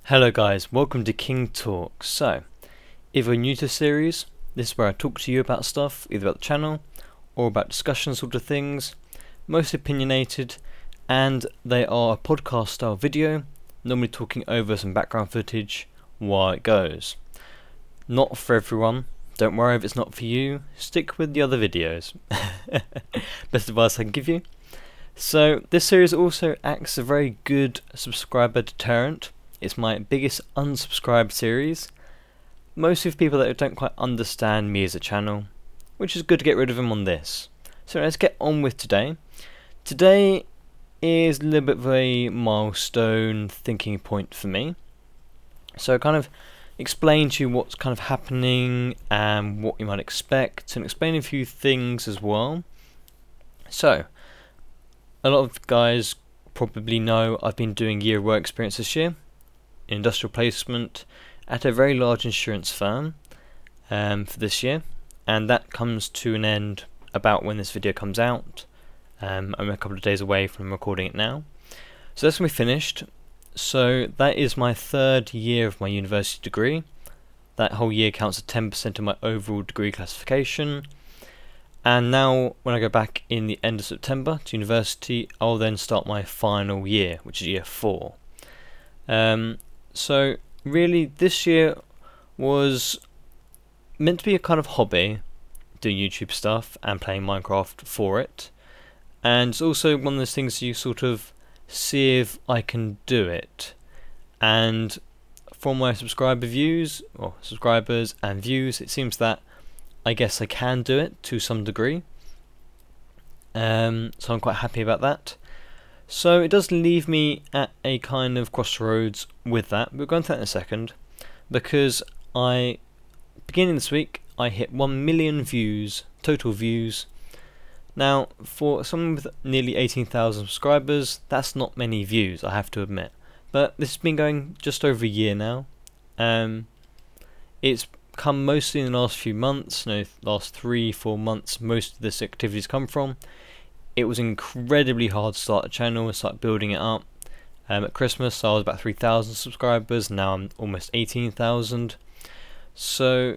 Hello guys, welcome to King Talk. So, if you're new to the series, this is where I talk to you about stuff, either about the channel or about discussion sort of things, mostly opinionated, and they are a podcast style video, normally talking over some background footage while it goes. Not for everyone, don't worry if it's not for you, stick with the other videos. Best advice I can give you. So, this series also acts as a very good subscriber deterrent. It's my biggest unsubscribed series, mostly for people that don't quite understand me as a channel, which is good to get rid of them on this. So let's get on with today. Today is a little bit of a milestone thinking point for me. So kind of explain to you what's kind of happening and what you might expect, and explain a few things as well. So, a lot of guys probably know I've been doing year work experience this year. Industrial placement at a very large insurance firm for this year, and that comes to an end about when this video comes out. I'm a couple of days away from recording it now, so that's going to be finished. So that is my third year of my university degree. That whole year counts as 10% of my overall degree classification, and now when I go back in the end of September to university, I'll then start my final year, which is year 4. So really this year was meant to be a kind of hobby, doing YouTube stuff and playing Minecraft for it, and it's also one of those things you sort of see if I can do it. And from my subscriber views, or subscribers and views, it seems that I guess I can do it to some degree, so I'm quite happy about that. So it does leave me at a kind of crossroads with that. We'll go into that in a second, because beginning this week I hit 1 million views, total views. Now for someone with nearly 18,000 subscribers, that's not many views, I have to admit. But this has been going just over a year now. It's come mostly in the last few months, last 3-4 months most of this activity's come from. It was incredibly hard to start a channel and start building it up. At Christmas I was about 3,000 subscribers, now I'm almost 18,000. So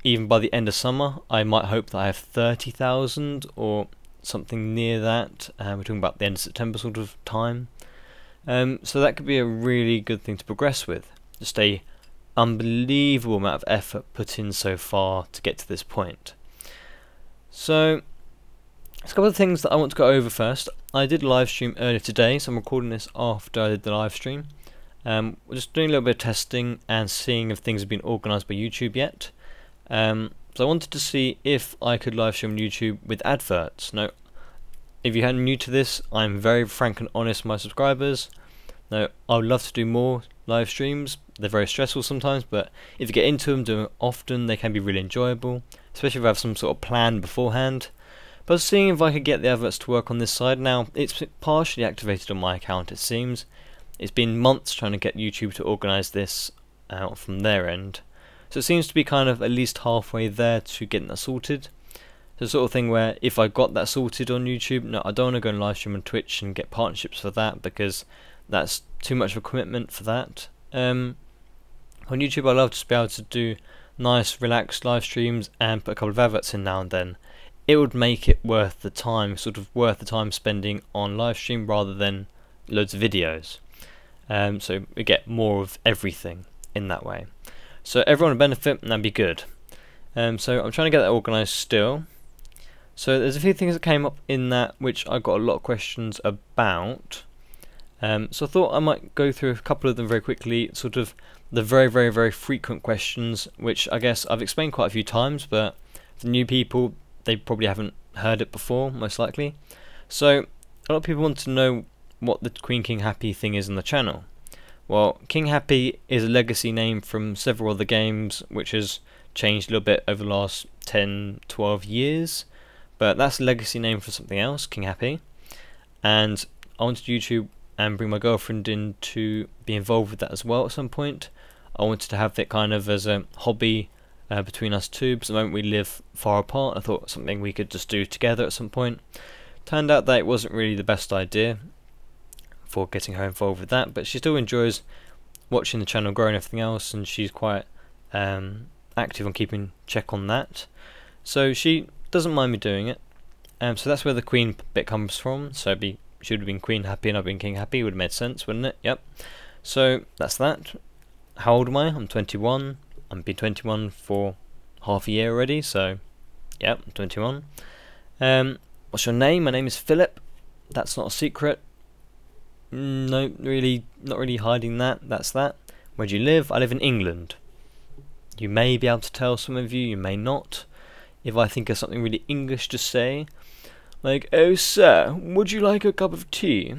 even by the end of summer I might hope that I have 30,000 or something near that. We're talking about the end of September sort of time. So that could be a really good thing to progress with. Just a unbelievable amount of effort put in so far to get to this point. So there's a couple of things that I want to go over first. I did a live stream earlier today, so I'm recording this after I did the live stream. We're just doing a little bit of testing and seeing if things have been organised by YouTube yet. So I wanted to see if I could live stream on YouTube with adverts. Now, if you're new to this, I'm very frank and honest with my subscribers. Now, I would love to do more live streams. They're very stressful sometimes, but if you get into them, do them often, they can be really enjoyable, especially if I have some sort of plan beforehand. But I was seeing if I could get the adverts to work on this side. Now, it's partially activated on my account, it seems. It's been months trying to get YouTube to organise this out from their end. So it seems to be kind of at least halfway there to getting that sorted. So the sort of thing where if I got that sorted on YouTube, no, I don't want to go and live stream on Twitch and get partnerships for that, because that's too much of a commitment for that. On YouTube I love to be able to do nice relaxed live streams and put a couple of adverts in now and then. It would make it worth the time, sort of worth the time spending on live stream rather than loads of videos. So we get more of everything in that way. So everyone would benefit, and that'd be good. So I'm trying to get that organised still. So there's a few things that came up in that which I got a lot of questions about. So I thought I might go through a couple of them very quickly, sort of the very frequent questions, which I guess I've explained quite a few times, but for new people, they probably haven't heard it before, most likely. So a lot of people want to know what the Queen King Happy thing is on the channel. Well, King Happy is a legacy name from several other games, which has changed a little bit over the last 10-12 years, but that's a legacy name for something else, King Happy. And I wanted YouTube and bring my girlfriend in to be involved with that as well at some point. I wanted to have it kind of as a hobby between us two, because at the moment we live far apart. I thought something we could just do together at some point. Turned out that it wasn't really the best idea for getting her involved with that, but she still enjoys watching the channel grow and everything else, and she's quite active on keeping check on that. So she doesn't mind me doing it. So that's where the queen bit comes from. So she would have been queen happy and I've been king happy. Would have made sense, wouldn't it? Yep. So that's that. How old am I? I'm 21. I've been 21 for half a year already. So, yep, I'm 21. What's your name? My name is Philip. That's not a secret. No, really, not really hiding that. That's that. Where do you live? I live in England. You may be able to tell, some of you may not. If I think of something really English to say, like, oh sir, would you like a cup of tea?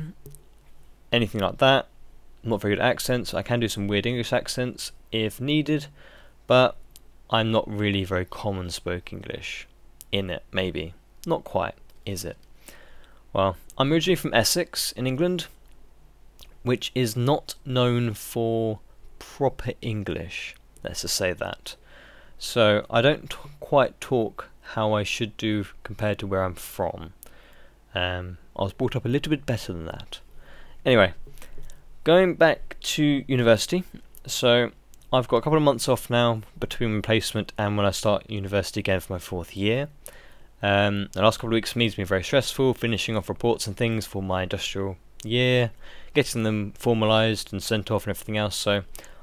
Anything like that. I'm not very good at accents. I can do some weird English accents if needed, but I'm not really very common spoke English in it, maybe. Not quite, is it? Well, I'm originally from Essex in England, which is not known for proper English, let's just say that. So I don't quite talk how I should do compared to where I'm from. I was brought up a little bit better than that. Anyway, going back to university. So I've got a couple of months off now between my placement and when I start university again for my 4th year. The last couple of weeks for me has been very stressful, finishing off reports and things for my industrial year, getting them formalised and sent off and everything else. So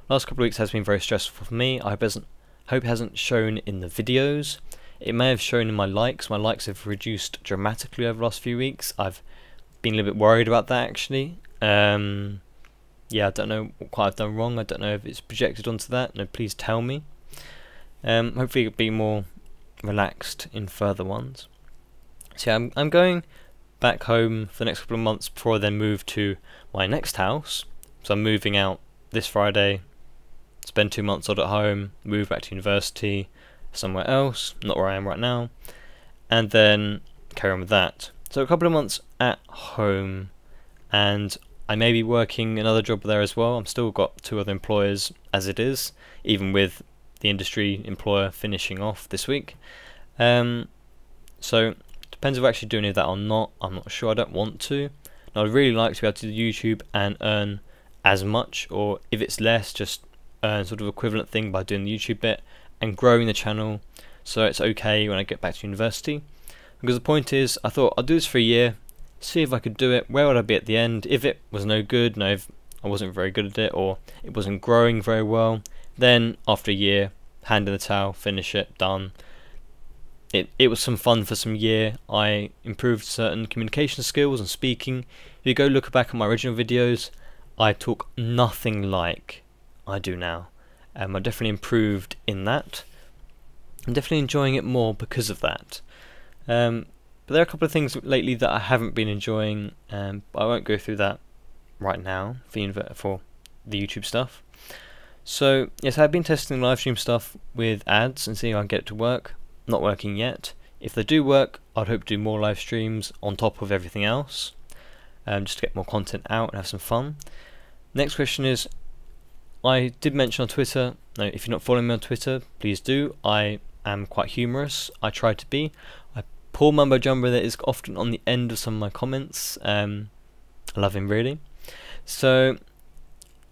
last couple of weeks has been very stressful for me. I hope it hasn't shown in the videos. It may have shown in my likes. My likes have reduced dramatically over the last few weeks. I've been a little bit worried about that actually. Yeah, I don't know what I've done wrong. I don't know if it's projected onto that. No, please tell me. Hopefully it'll be more relaxed in further ones. So yeah, I'm going back home for the next couple of months before I then move to my next house. So I'm moving out this Friday, spend 2 months odd at home, move back to university somewhere else, not where I am right now, and then carry on with that. So a couple of months at home, and I may be working another job there as well. I'm still got 2 other employers as it is, even with the industry employer finishing off this week. So depends if I actually do any of that or not. I'm not sure. I don't want to. And I'd really like to be able to do YouTube and earn as much, or if it's less, just earn sort of equivalent thing by doing the YouTube bit and growing the channel, so it's okay when I get back to university. Because the point is, I thought I'll do this for a year, see if I could do it. Where would I be at the end? If it was no good, if I wasn't very good at it, or it wasn't growing very well, then after a year, hand in the towel, finish it, done. It was some fun for some year. I improved certain communication skills and speaking. If you go look back at my original videos, I talk nothing like I do now. I've definitely improved in that. I'm definitely enjoying it more because of that. But there are a couple of things lately that I haven't been enjoying, but I won't go through that right now for the YouTube stuff. So yes, I've been testing live stream stuff with ads and seeing if I can get it to work. Not working yet. If they do work, I'd hope to do more live streams on top of everything else, just to get more content out and have some fun. Next question is, I did mention on Twitter, if you're not following me on Twitter, please do. I am quite humorous. I try to be. I pull mumbo jumbo that is often on the end of some of my comments. I love him really. So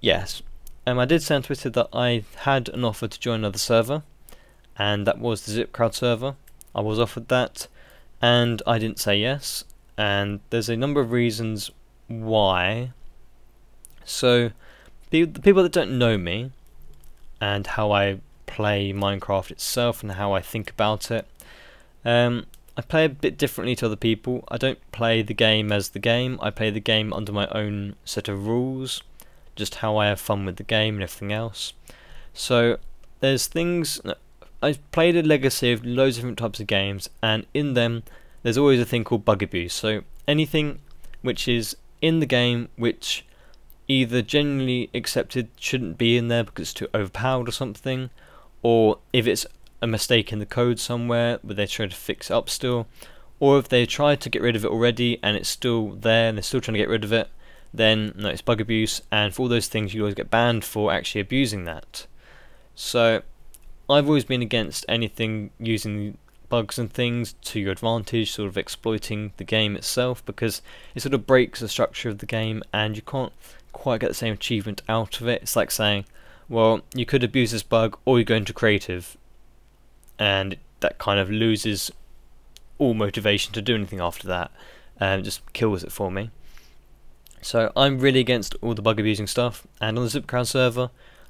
yes, I did say on Twitter that I had an offer to join another server, and that was the ZipCrowd server. I was offered that, and I didn't say yes. And there's a number of reasons why. So the people that don't know me and how I play Minecraft itself and how I think about it, I play a bit differently to other people. I don't play the game as the game. I play the game under my own set of rules, just how I have fun with the game and everything else. So there's things. I've played a legacy of loads of different types of games, and in them there's always a thing called bug abuse. So anything which is in the game which either generally accepted shouldn't be in there because it's too overpowered or something, or if it's a mistake in the code somewhere but they try to fix it up still, or if they tried to get rid of it already and it's still there and they're still trying to get rid of it, then no, it's bug abuse, and for all those things you always get banned for actually abusing that. So I've always been against anything using bugs and things to your advantage, sort of exploiting the game itself, because it sort of breaks the structure of the game and you can't quite get the same achievement out of it. It's like saying, well, you could abuse this bug or you go into creative, and that kind of loses all motivation to do anything after that, and just kills it for me. So I'm really against all the bug abusing stuff, and on the Supercrown server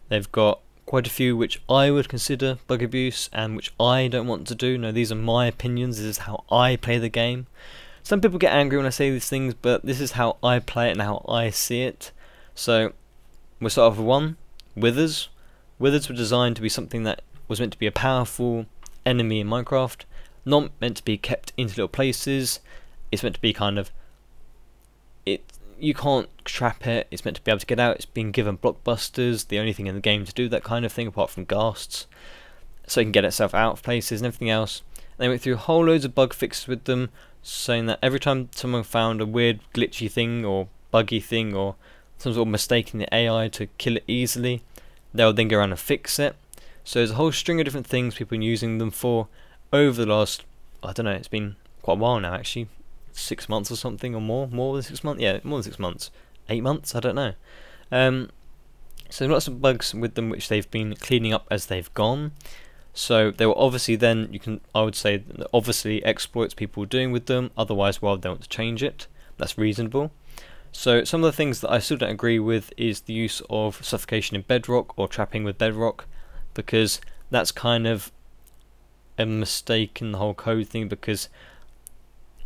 they've got quite a few which I would consider bug abuse and which I don't want to do. No, these are my opinions, this is how I play the game. Some people get angry when I say these things, but this is how I play it and how I see it. So we'll start off with one, Withers. Withers were designed to be something that was meant to be a powerful enemy in Minecraft, not meant to be kept into little places. It's meant to be kind of, you can't trap it, it's meant to be able to get out, it's been given blockbusters, the only thing in the game to do that kind of thing apart from ghasts, so it can get itself out of places and everything else. And they went through whole loads of bug fixes with them, saying that every time someone found a weird glitchy thing or buggy thing or some sort of mistake in the AI to kill it easily, they would then go around and fix it. So there's a whole string of different things people have been using them for over the last, I don't know, it's been quite a while now actually, 6 months or something, or more than 6 months, yeah, more than 6 months, 8 months, I don't know. So lots of bugs with them which they've been cleaning up as they've gone. So they were obviously then, I would say, obviously exploits people were doing with them, otherwise why would they want to change it? That's reasonable. So some of the things that I still don't agree with is the use of suffocation in bedrock or trapping with bedrock, because that's kind of a mistake in the whole code thing, because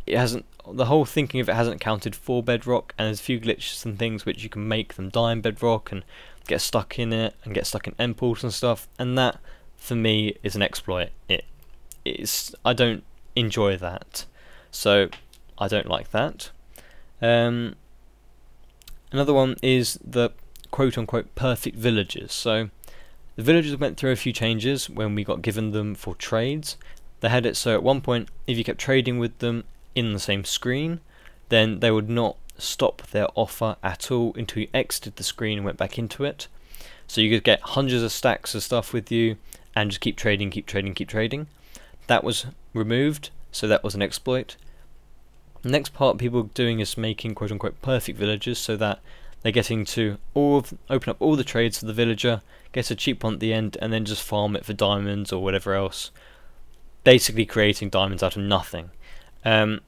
it hasn't, the whole thinking of it hasn't accounted for bedrock, and there's a few glitches and things which you can make them die in bedrock and get stuck in it and get stuck in end portals and stuff, and that for me is an exploit. I don't enjoy that, so I don't like that. Another one is the quote-unquote perfect villagers. So the villagers went through a few changes when we got given them for trades. They had it so at one point if you kept trading with them in the same screen, then they would not stop their offer at all until you exited the screen and went back into it. So you could get hundreds of stacks of stuff with you and just keep trading, keep trading, keep trading. That was removed, so that was an exploit. The next part people are doing is making quote-unquote perfect villagers, so that they're getting to open up all the trades for the villager, get a cheap one at the end, and then just farm it for diamonds or whatever else, basically creating diamonds out of nothing. The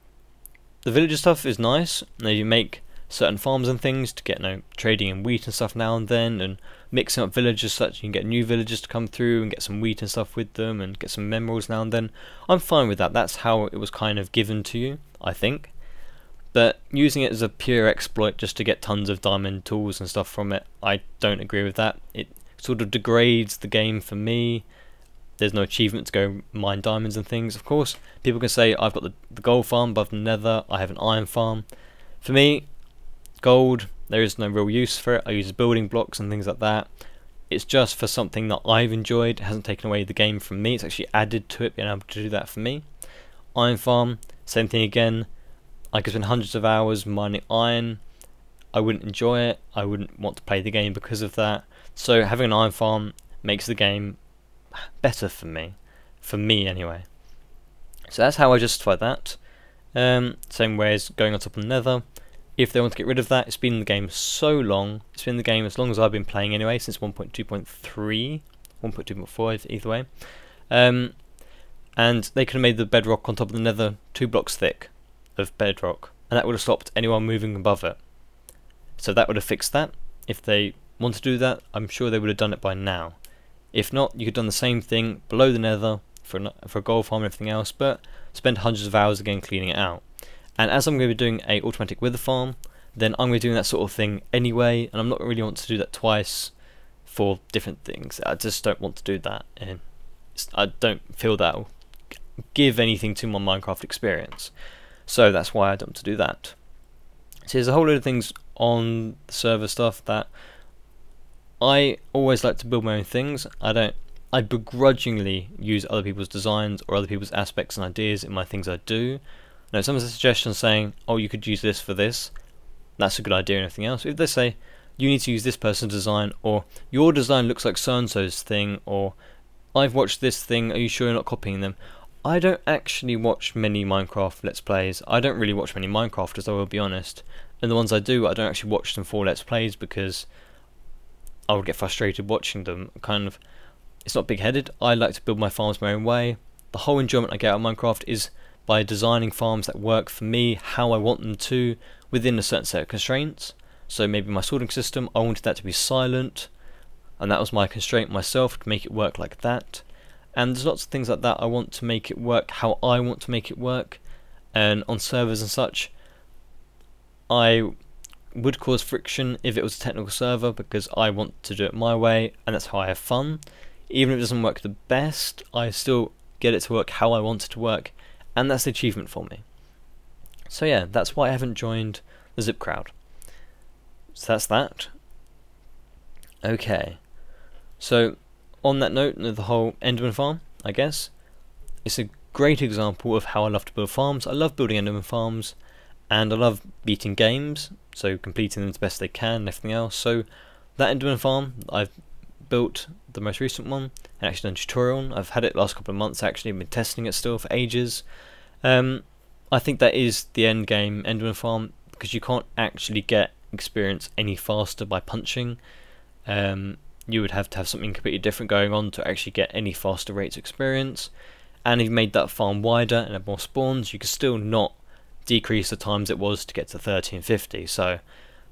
villager stuff is nice. Now you make certain farms and things to get trading in wheat and stuff now and then, and mixing up villagers such you can get new villagers to come through and get some wheat and stuff with them and get some minerals now and then. I'm fine with that. That's how it was kind of given to you, I think. But using it as a pure exploit just to get tons of diamond tools and stuff from it, I don't agree with that. It sort of degrades the game for me. There's no achievement to go mine diamonds and things. Of course, people can say I've got the gold farm above the nether, I have an iron farm. For me, gold, there is no real use for it. I use building blocks and things like that. It's just for something that I've enjoyed. It hasn't taken away the game from me. It's actually added to it, being able to do that for me. Iron farm, same thing again. I could spend hundreds of hours mining iron. I wouldn't enjoy it. I wouldn't want to play the game because of that. So having an iron farm makes the game better for me anyway. So that's how I justify that. Same way as going on top of the nether. If they want to get rid of that, it's been in the game so long. It's been in the game as long as I've been playing anyway, since 1.2.3, 1.2.4 either way. And they could have made the bedrock on top of the nether 2 blocks thick of bedrock, and that would have stopped anyone moving above it. So that would have fixed that. If they want to do that, I'm sure they would have done it by now. If not, you could have done the same thing below the nether for a gold farm and everything else, but spend hundreds of hours again cleaning it out. And as I'm going to be doing a automatic wither farm, then I'm going to be doing that sort of thing anyway, and I'm not really want to do that twice for different things. I just don't want to do that, and I don't feel that will give anything to my Minecraft experience. So that's why I don't want to do that. So there's a whole load of things on the server stuff that I always like to build my own things. I begrudgingly use other people's designs or other people's aspects and ideas in my things I do. Now, someone's a suggestion saying, oh, you could use this for this, that's a good idea and everything else. If they say, you need to use this person's design, or your design looks like so-and-so's thing, or I've watched this thing, are you sure you're not copying them? I don't actually watch many Minecraft Let's Plays. I don't really watch many Minecrafters, I will be honest. And the ones I do, I don't actually watch them for Let's Plays because I would get frustrated watching them. It's not big-headed. I like to build my farms my own way. The whole enjoyment I get out of Minecraft is by designing farms that work for me, how I want them to, within a certain set of constraints. So maybe my sorting system, I wanted that to be silent, and that was my constraint myself, to make it work like that. And there's lots of things like that I want to make it work how I want to make it work. And on servers and such, I would cause friction if it was a technical server, because I want to do it my way, and that's how I have fun. Even if it doesn't work the best, I still get it to work how I want it to work, and that's the achievement for me. So yeah, that's why I haven't joined the Zip crowd. So that's that. Okay, so on that note, the whole Enderman farm, I guess, it's a great example of how I love to build farms. I love building Enderman farms, and I love beating games, so completing them as best they can and everything else. So that Enderman farm, I've built the most recent one, and actually done a tutorial on. I've had it the last couple of months actually, been testing it still for ages. I think that is the end game Enderman farm, because you can't actually get experience any faster by punching. You would have to have something completely different going on to actually get any faster rates of experience. And if you made that farm wider and had more spawns, you could still not decrease the times it was to get to 30 and 50. So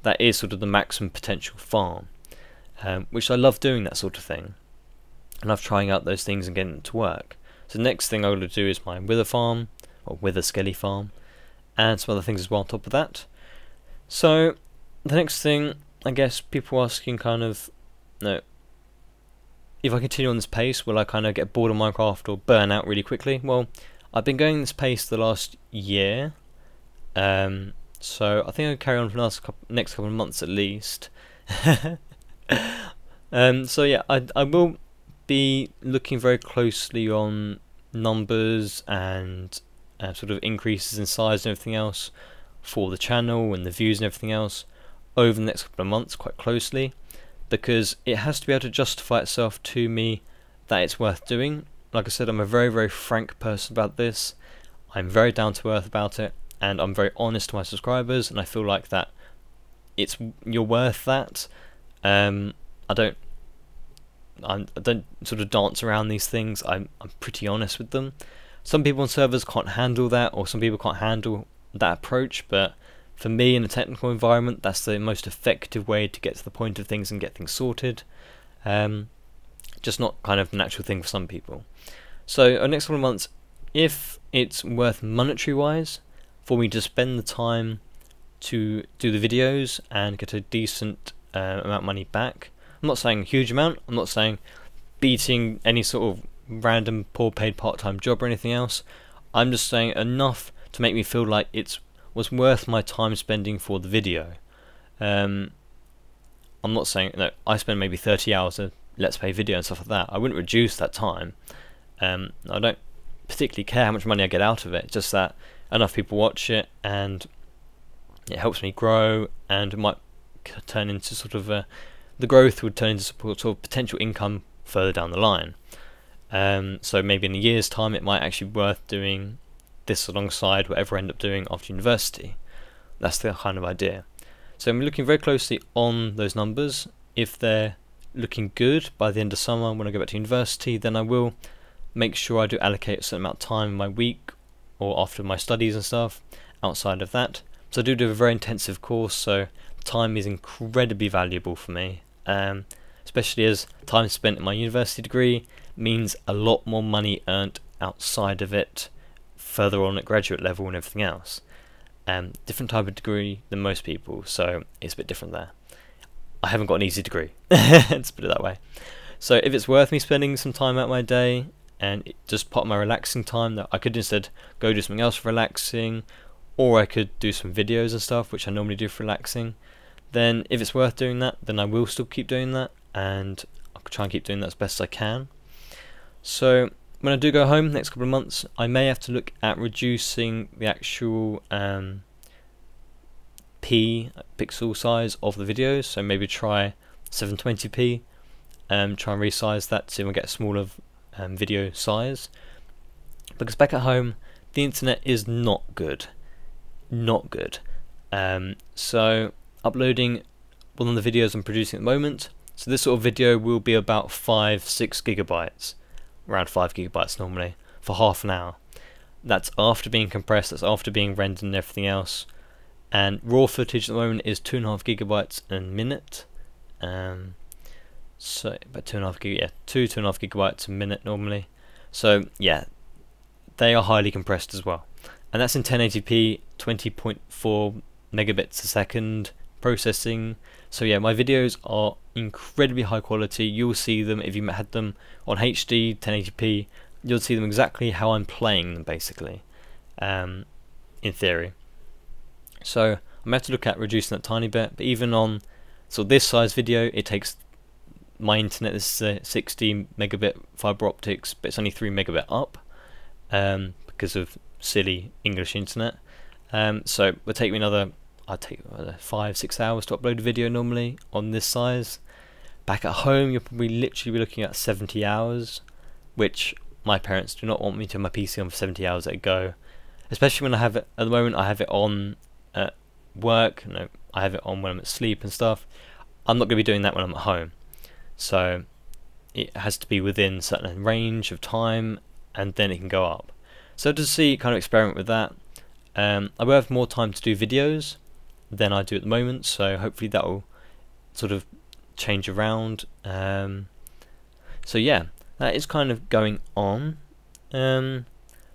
that is sort of the maximum potential farm, which I love doing that sort of thing. And I'm trying out those things and getting them to work. So the next thing I'm going to do is my wither farm, or wither skelly farm, and some other things as well on top of that. So the next thing, I guess people are asking kind of, no, if I continue on this pace, will I kind of get bored of Minecraft or burn out really quickly? Well, I've been going this pace the last year, so I think I'll carry on for the next couple of months at least. So yeah, I will be looking very closely on numbers and sort of increases in size and everything else for the channel and the views and everything else over the next couple of months quite closely, because it has to be able to justify itself to me that it's worth doing. Like I said, I'm a very, very frank person about this. I'm very down to earth about it, and I'm very honest to my subscribers, and I feel like that you're worth that. I don't sort of dance around these things. I'm pretty honest with them. Some people on servers can't handle that, or some people can't handle that approach, but for me in a technical environment, that's the most effective way to get to the point of things and get things sorted. Just not kind of a natural thing for some people. So over the next couple of months, if it's worth monetary wise for me to spend the time to do the videos and get a decent amount of money back, I'm not saying a huge amount, I'm not saying beating any sort of random poor paid part-time job or anything else, I'm just saying enough to make me feel like it was worth my time spending for the video. I'm not saying, no, I spend maybe 30 hours a Let's Play video and stuff like that. I wouldn't reduce that time. I don't particularly care how much money I get out of it, it's just that enough people watch it and it helps me grow, and it might turn into sort of the growth would turn into sort of potential income further down the line. So maybe in a year's time it might actually be worth doing this alongside whatever I end up doing after university. That's the kind of idea. So I'm looking very closely on those numbers. If they're looking good by the end of summer when I go back to university, then I will make sure I do allocate a certain amount of time in my week or after my studies and stuff outside of that. So I do a very intensive course, so time is incredibly valuable for me, especially as time spent in my university degree means a lot more money earned outside of it further on at graduate level and everything else. Different type of degree than most people, so it's a bit different there. I haven't got an easy degree, let's put it that way. So if it's worth me spending some time out of my day and just part of my relaxing time, that I could instead go do something else for relaxing, or I could do some videos and stuff which I normally do for relaxing, then if it's worth doing that, then I will still keep doing that, and I'll try and keep doing that as best as I can. So when I do go home next couple of months, I may have to look at reducing the actual pixel size of the videos, so maybe try 720p, try and resize that so we get a smaller video size, because back at home the internet is not good, not good. So uploading one of the videos I'm producing at the moment, so this sort of video will be about 5-6 gigabytes, around 5 gigabytes normally, for half an hour. That's after being compressed, that's after being rendered and everything else. And raw footage at the moment is 2.5 gigabytes a minute. So about 2.5 gigabytes a minute normally. So yeah, they are highly compressed as well, and that's in 1080p, 20.4 megabits a second processing. So yeah, my videos are incredibly high quality. You'll see them if you had them on HD 1080p. You'll see them exactly how I'm playing them, basically, in theory. So I'm going to have to look at reducing that tiny bit, but even on this size video, it takes my internet. This is a 60 megabit fiber optics, but it's only 3 megabit up, because of silly English internet. So it would take me I'd take 5-6 hours to upload a video normally on this size. Back at home, you'll probably literally be looking at 70 hours, which my parents do not want me to have my PC on for 70 hours at a go, especially when I have it, at the moment I have it on at work, I have it on when I'm asleep and stuff. I'm not going to be doing that when I'm at home, so it has to be within a certain range of time, and then it can go up. So to see, kind of experiment with that. I will have more time to do videos than I do at the moment, so hopefully that will sort of change around. So yeah, that is kind of going on.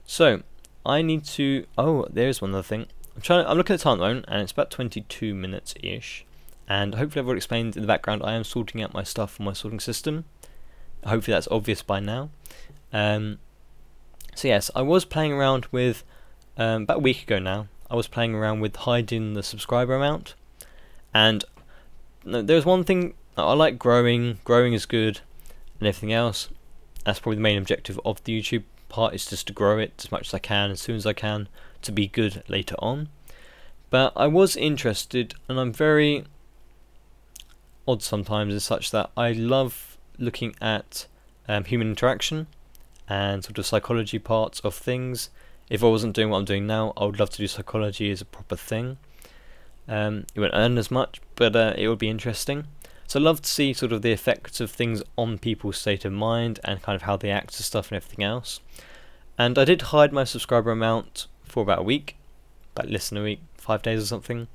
So I need to. Oh, there's one other thing. I'm looking at the time at the moment, and it's about 22 minutes ish. And hopefully I've already explained in the background I am sorting out my stuff on my sorting system. Hopefully that's obvious by now. So yes, I was playing around with, about a week ago now, I was playing around with hiding the subscriber amount. And there's one thing, I like growing is good and everything else. That's probably the main objective of the YouTube part, is just to grow it as much as I can, as soon as I can, to be good later on. But I was interested, and I'm very odd sometimes, as such that I love looking at human interaction and sort of psychology parts of things. If I wasn't doing what I'm doing now, I would love to do psychology as a proper thing. It won't earn as much, but it would be interesting. So I love to see sort of the effects of things on people's state of mind and kind of how they act to stuff and everything else. And I did hide my subscriber amount for about a week, about less than a week, 5 days or something.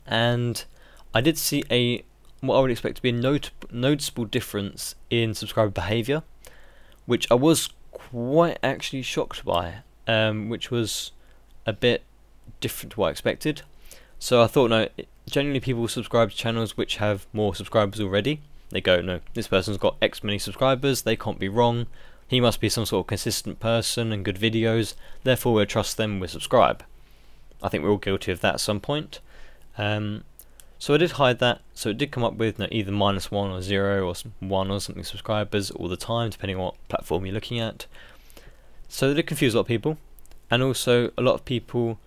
And I did see what I would expect to be a noticeable difference in subscriber behaviour, which I was quite actually shocked by, which was a bit different to what I expected. So I thought, no, generally people subscribe to channels which have more subscribers already. They go, no, this person's got X many subscribers, they can't be wrong, he must be some sort of consistent person and good videos, therefore we'll trust them, we'll subscribe. I think we're all guilty of that at some point. So I did hide that, so it did come up with either -1 or 0 or 1 or something subscribers all the time, depending on what platform you're looking at. So it did confuse a lot of people, and also a lot of people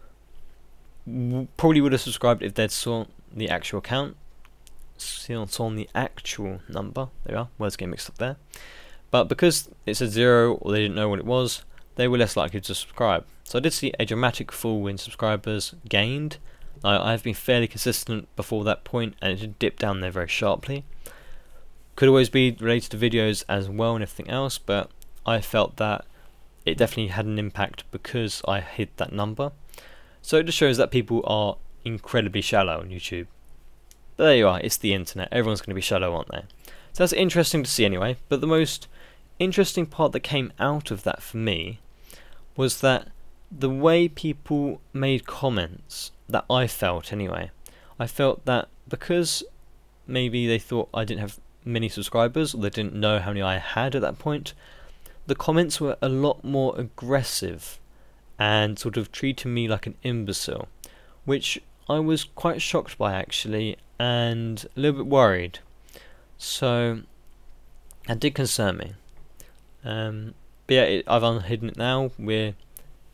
probably would have subscribed if they'd saw the actual account, saw the actual number. There we are, words getting mixed up there. But because it said 0 or they didn't know what it was, they were less likely to subscribe. So I did see a dramatic fall in subscribers gained. I've been fairly consistent before that point, and it did dip down there very sharply. Could always be related to videos as well and everything else, but I felt that it definitely had an impact because I hit that number. So it just shows that people are incredibly shallow on YouTube. But there you are, it's the internet, everyone's going to be shallow, aren't they? So that's interesting to see anyway, but the most interesting part that came out of that for me was that the way people made comments, that I felt anyway, I felt that because maybe they thought I didn't have many subscribers, or they didn't know how many I had at that point, the comments were a lot more aggressive and sort of treating me like an imbecile, which I was quite shocked by actually, and a little bit worried. So that did concern me. But yeah, I've unhidden it now. We're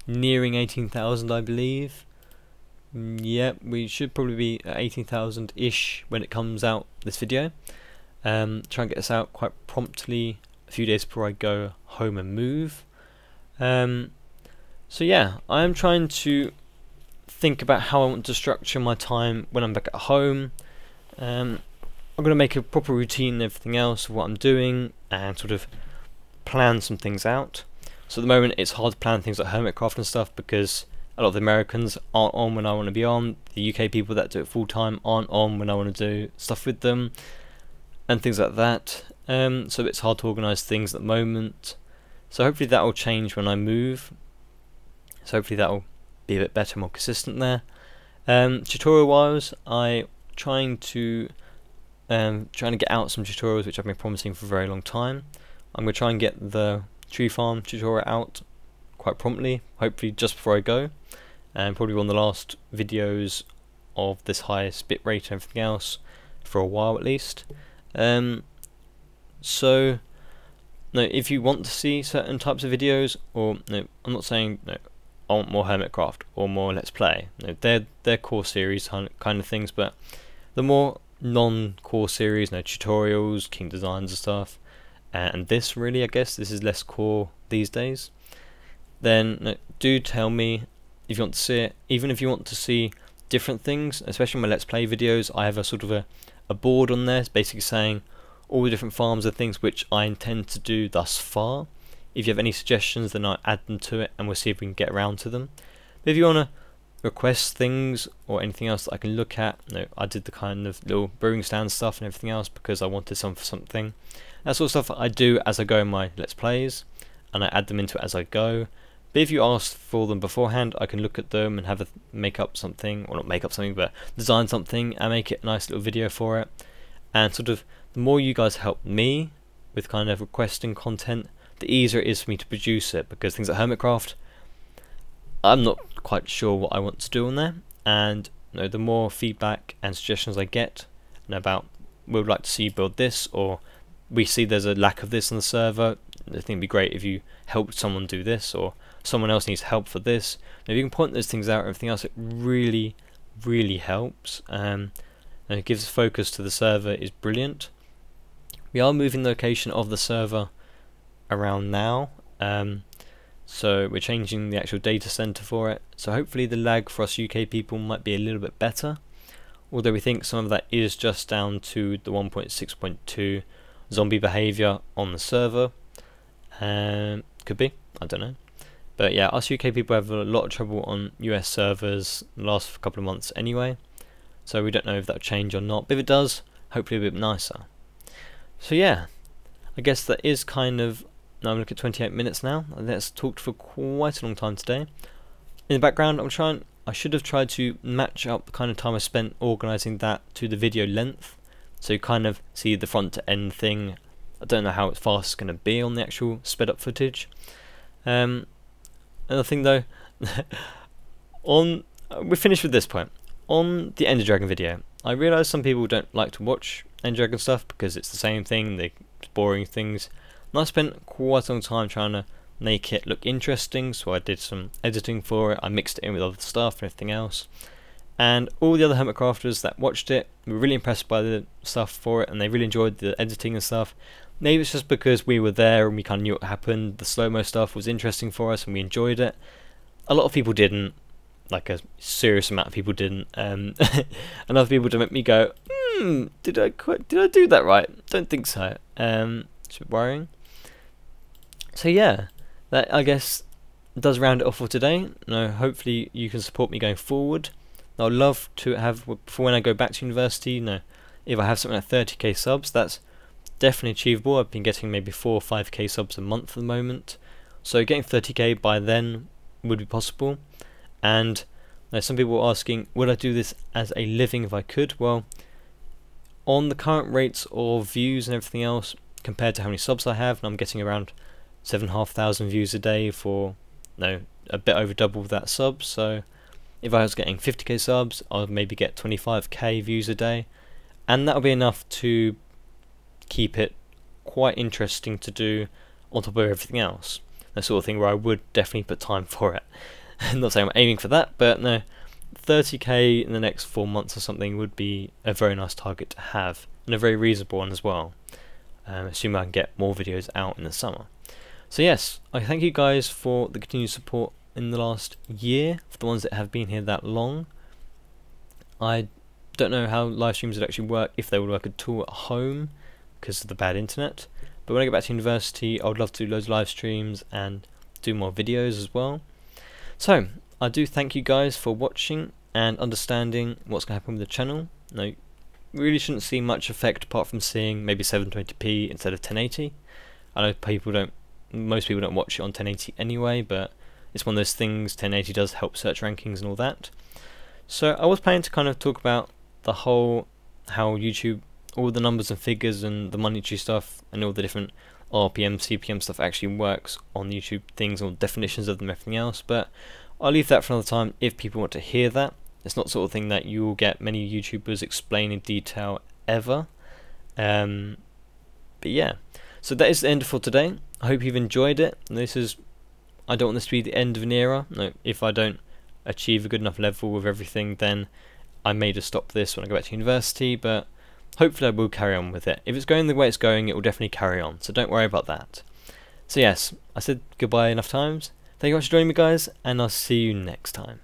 nearing 18,000, I believe. Yep, we should probably be at 18,000-ish when it comes out, this video. Try and get this out quite promptly, a few days before I go home and move. So yeah, I am trying to think about how I want to structure my time when I'm back at home. I'm going to make a proper routine and everything else of what I'm doing and sort of plan some things out. So at the moment it's hard to plan things like hermitcraft and stuff because a lot of the Americans aren't on when I want to be on. The UK people that do it full time aren't on when I want to do stuff with them and things like that. So it's hard to organise things at the moment. So hopefully that will change when I move. So hopefully that will be a bit better, more consistent there. Tutorial wise, I'm trying to get out some tutorials which I've been promising for a very long time. I'm going to try and get the tree farm tutorial out quite promptly, hopefully just before I go, and probably one of the last videos of this highest bit rate and everything else for a while at least. So no, if you want to see certain types of videos, or no, I'm not saying no, I want more hermitcraft or more let's play. No, they're core series kind of things, but the more non-core series, no tutorials, king designs and stuff, and this really, I guess this is less core these days. Then no, do tell me if you want to see it. Even if you want to see different things, especially my let's play videos, I have a sort of a board on there basically saying all the different farms and things which I intend to do thus far. If you have any suggestions, then I'll add them to it and we'll see if we can get around to them. But if you want to request things or anything else that I can look at, I did the kind of little brewing stand stuff and everything else because I wanted some for something. That sort of stuff I do as I go in my let's plays, and I add them into it as I go. But if you ask for them beforehand, I can look at them and have make up something, or not make up something, but design something and make it a nice little video for it. And sort of the more you guys help me with kind of requesting content, the easier it is for me to produce it, because things like hermitcraft, I'm not quite sure what I want to do on there, and the more feedback and suggestions I get about we would like to see you build this, or we see there's a lack of this on the server, I think it'd be great if you helped someone do this, or someone else needs help for this. Now, if you can point those things out and everything else, it really helps, and it gives focus to the server, is brilliant. We are moving the location of the server around now, so we're changing the actual data center for it, so hopefully the lag for us UK people might be a little bit better, although we think some of that is just down to the 1.6.2 zombie behavior on the server. Could be, I don't know, but yeah, us UK people have a lot of trouble on US servers the last couple of months anyway, so we don't know if that'll change or not, but if it does, hopefully a bit nicer. So yeah, I guess that is kind of, now I'm looking at 28 minutes now, and that's talked for quite a long time today. In the background, I should have tried to match up the kind of time I spent organising that to the video length, so you kind of see the front to end thing. I don't know how fast it's going to be on the actual sped up footage. Another thing though, we're finished with this point. On the Ender Dragon video, I realise some people don't like to watch Ender Dragon stuff because it's the same thing, they're boring things. And I spent quite a long time trying to make it look interesting, so I did some editing for it, I mixed it in with other stuff and everything else. And all the other hermitcrafters that watched it were really impressed by the stuff for it, and they really enjoyed the editing and stuff. Maybe it's just because we were there and we kind of knew what happened, the slow-mo stuff was interesting for us and we enjoyed it. A lot of people didn't, like a serious amount of people didn't, and other people to make me go, did I do that right? Don't think so. It's a bit worrying. So yeah, that I guess does round it off for today. Hopefully you can support me going forward. I'd love to have, for when I go back to university, if I have something like 30k subs, that's definitely achievable. I've been getting maybe 4 or 5k subs a month at the moment, so getting 30k by then would be possible. And some people were asking, would I do this as a living if I could? Well, on the current rates of views and everything else, compared to how many subs I have, and I'm getting around 7,500 views a day for a bit over double that subs, so if I was getting 50k subs, I would maybe get 25k views a day, and that'll be enough to keep it quite interesting to do on top of everything else. That sort of thing where I would definitely put time for it. I'm not saying I'm aiming for that, but no, 30k in the next 4 months or something would be a very nice target to have, and a very reasonable one as well, assuming I can get more videos out in the summer. So yes, I thank you guys for the continued support in the last year, for the ones that have been here that long. I don't know how live streams would actually work, if they would work at all at home because of the bad internet, but when I get back to university I would love to do loads of live streams and do more videos as well. So I do thank you guys for watching and understanding what's going to happen with the channel. No, really shouldn't see much effect apart from seeing maybe 720p instead of 1080. I know most people don't watch it on 1080 anyway, but it's one of those things. 1080 does help search rankings and all that. So I was planning to kind of talk about the whole, how YouTube, all the numbers and figures and the monetary stuff and all the different RPM, CPM stuff actually works on YouTube things, or definitions of them, everything else, but I'll leave that for another time if people want to hear that. It's not the sort of thing that you will get many YouTubers explain in detail ever. But yeah, so that is the end for today. I hope you've enjoyed it. I don't want this to be the end of an era. No, if I don't achieve a good enough level with everything, then I may just stop this when I go back to university, but hopefully I will carry on with it. If it's going the way it's going, it will definitely carry on, so don't worry about that. So yes, I said goodbye enough times. Thank you very much for joining me, guys, and I'll see you next time.